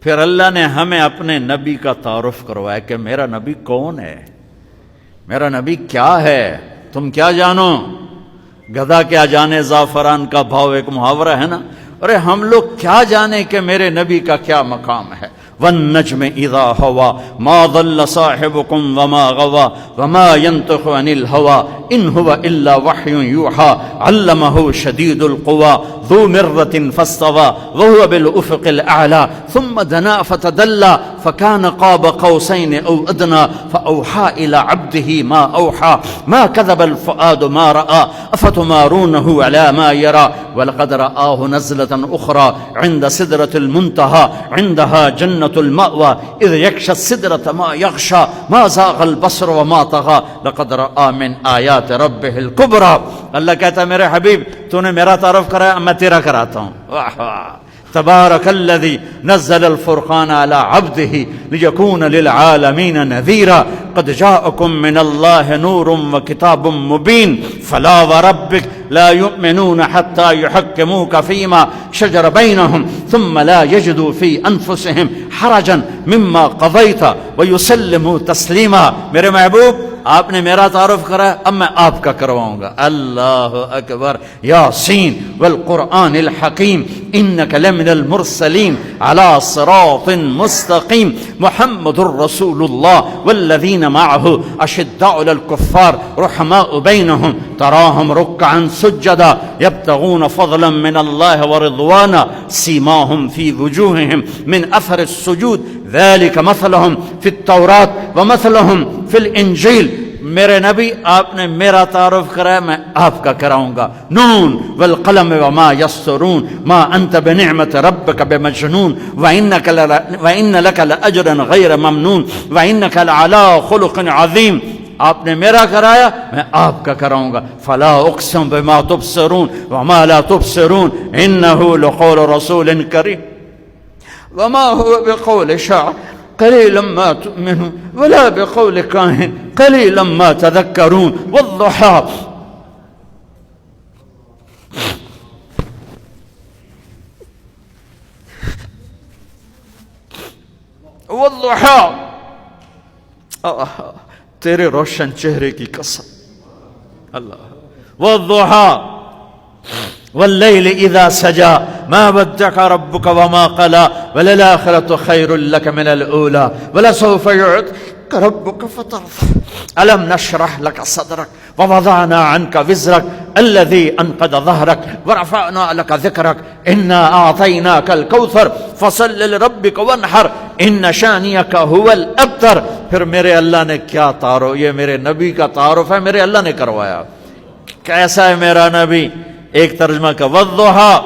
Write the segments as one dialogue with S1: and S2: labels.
S1: پھر اللہ نے ہمیں اپنے نبی کا تعارف کروایا کہ میرا نبی کون ہے، میرا نبی کیا ہے، تم کیا جانو؟ گدھا کیا جانے زعفران کا بھاؤ، ایک محاورہ ہے نا۔ ارے ہم لوگ کیا جانے کہ میرے نبی کا کیا مقام ہے۔ والنجم اذا ہوا ما ضل صاحبكم وما غوا وما ينطق عن الهوى ان هو الا وحي يوحى علمه شديد القوى ذو مرة فاستوى وهو بالافق الاعلى ثم دنا فتدلى فكان قاب قوسين او ادنى فاوحى الى عبده ما اوحى ما كذب الفؤاد ما راى افتمارونه على ما يرى ولقد رآه نزلة اخرى عند سدرة المنتهى عندها جنة المأوى اذ يغشى السدرة ما يغشى ما زاغ البصر وما طغى لقد رأى من آیات ربه الكبرى۔ اللہ کہتا ہے میرے حبیب تو نے میرا تعارف کرایا، میں تیرا کراتا ہوں۔ واہ واہ، تبارک الذی نزل الفرقان على عبده ليكون للعالمين نذيرا قد جاءكم من الله نور وكتاب مبين فلا وربك لا يؤمنون حتى يحكموك فيما شجر بينهم ثم لا يجدوا في أنفسهم حرجا مما قضيت ويسلموا تسليما۔ میرے محبوب آپ نے میرا تعارف کرایا، اب میں آپ کا کرواؤں گا۔ اللہ اکبر۔ یاسین والقرآن الحکیم انک لمن المرسلین علی صراط مستقیم محمد الرسول اللہ والذین معه اشداء علی الکفار رحماء بینهم تراهم رکعا سجدا یبتغون فضلا من اللہ ورضوانا سیماهم فی وجوههم من اثر السجود ذلك مثلهم في التوراة ومثلهم في الانجیل۔ میرے نبی آپ نے میرا تعارف کرایا، میں آپ کا کراؤں گا۔ نون والقلم وما یسطرون ما انت بنعمت ربک بمجنون وان لک لاجرا غیر ممنون وانک لعلی خلق عظیم۔ آپ نے میرا کرایا، میں آپ کا کراؤں گا۔ فلا اقسم بما تبصرون وما لا تبصرون انه لقول رسول کریم وما هو بقول شاعر قليلا ما تؤمنون ولا بقول كاهن قليلا ما تذكرون والضحى والضحى تیرے روشن چہرے کی قسم، اللہ، والضحى واللیل اذا سجا ما ودعك ربك وما قلى وللآخرة خير لك من الأولى ولسوف يعطيك ربك فترضى ألم نشرح لك صدرك ووضعنا عنك وزرك الذي أنقض ظهرك ورفعنا لك ذكرك إنا أعطيناك الكوثر فصل لربك وانحر إن شانئك هو الأبتر۔ پھر میرے اللہ نے کیا تعارف، یہ میرے نبی کا تعارف ہے، میرے اللہ نے کروایا۔ کیسا ہے میرا نبی؟ ایک ترجمہ کا والضحیٰ،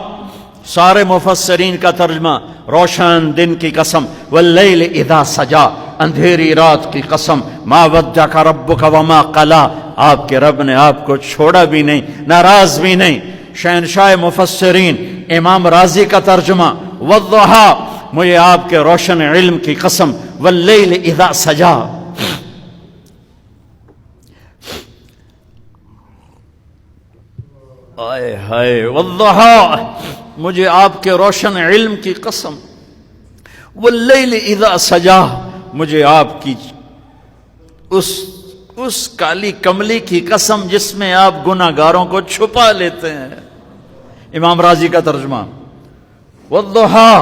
S1: سارے مفسرین کا ترجمہ روشن دن کی قسم، واللیل اذا سجا، اندھیری رات کی قسم، ما ودعک ربک وما قلی، آپ کے رب نے آپ کو چھوڑا بھی نہیں، ناراض بھی نہیں۔ شہنشاہ مفسرین امام راضی کا ترجمہ والضحیٰ، مجھے آپ کے روشن علم کی قسم، واللیل اذا سجا، آئے ہائے، والضحیٰ، مجھے آپ کے روشن علم کی قسم، واللیل اذا سجا، مجھے آپ کی اس کالی کملی کی قسم جس میں آپ گناہ گاروں کو چھپا لیتے ہیں۔ امام راضی کا ترجمہ والضحیٰ،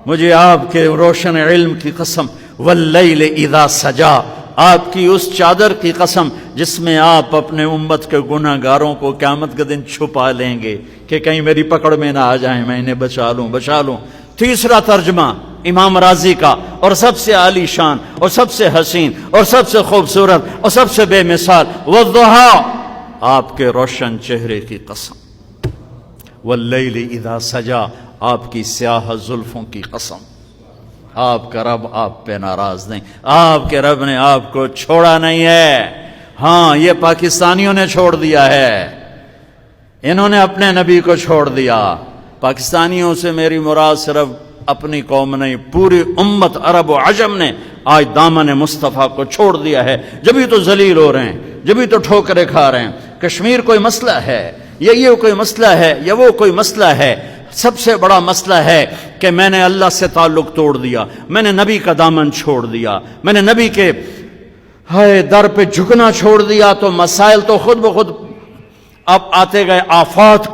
S1: مجھے آپ کے روشن علم کی قسم، واللیل اذا سجا، آپ کی اس چادر کی قسم جس میں آپ اپنے امت کے گناہ گاروں کو قیامت کے دن چھپا لیں گے کہ کہیں میری پکڑ میں نہ آ جائیں، میں انہیں بچا لوں۔ تیسرا ترجمہ امام راضی کا، اور سب سے عالی شان اور سب سے حسین اور سب سے خوبصورت اور سب سے بے مثال، والضحیٰ، آپ کے روشن چہرے کی قسم، واللیل اذا سجا، آپ کی سیاہ زلفوں کی قسم۔ آپ کا رب آپ پہ ناراض نہیں، آپ کے رب نے آپ کو چھوڑا نہیں ہے۔ ہاں، یہ پاکستانیوں نے چھوڑ دیا ہے، انہوں نے اپنے نبی کو چھوڑ دیا۔ پاکستانیوں سے میری مراد صرف اپنی قوم نہیں، پوری امت عرب و عجم نے آج دامن مصطفیٰ کو چھوڑ دیا ہے، جبھی تو ذلیل ہو رہے ہیں، جبھی تو ٹھوکریں کھا رہے ہیں۔ کشمیر کوئی مسئلہ ہے، یا یہ کوئی مسئلہ ہے، یا وہ کوئی مسئلہ ہے، سب سے بڑا مسئلہ ہے کہ میں نے اللہ سے تعلق توڑ دیا، میں نے نبی کا دامن چھوڑ دیا، میں نے نبی کے در پہ جھکنا چھوڑ دیا، تو مسائل تو خود بخود اب آتے گئے آفات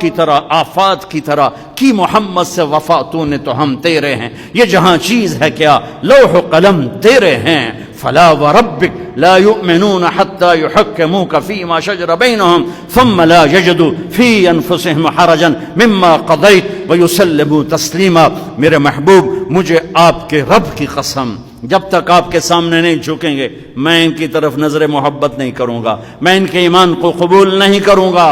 S1: کی طرح کی محمد سے وفا تو نے تو ہم تیرے ہیں، یہ جہاں چیز ہے کیا لوح و قلم تیرے ہیں، فلا وربک لا یؤمنون حتی یحکموک فیما شجر بینہم ثم لا یجدوا فی انفسہم حرجا مما قضیت ویسلموا تسلیما۔ میرے محبوب مجھے آپ کے رب کی قسم، جب تک آپ کے سامنے نہیں جھکیں گے میں ان کی طرف نظر محبت نہیں کروں گا، میں ان کے ایمان کو قبول نہیں کروں گا۔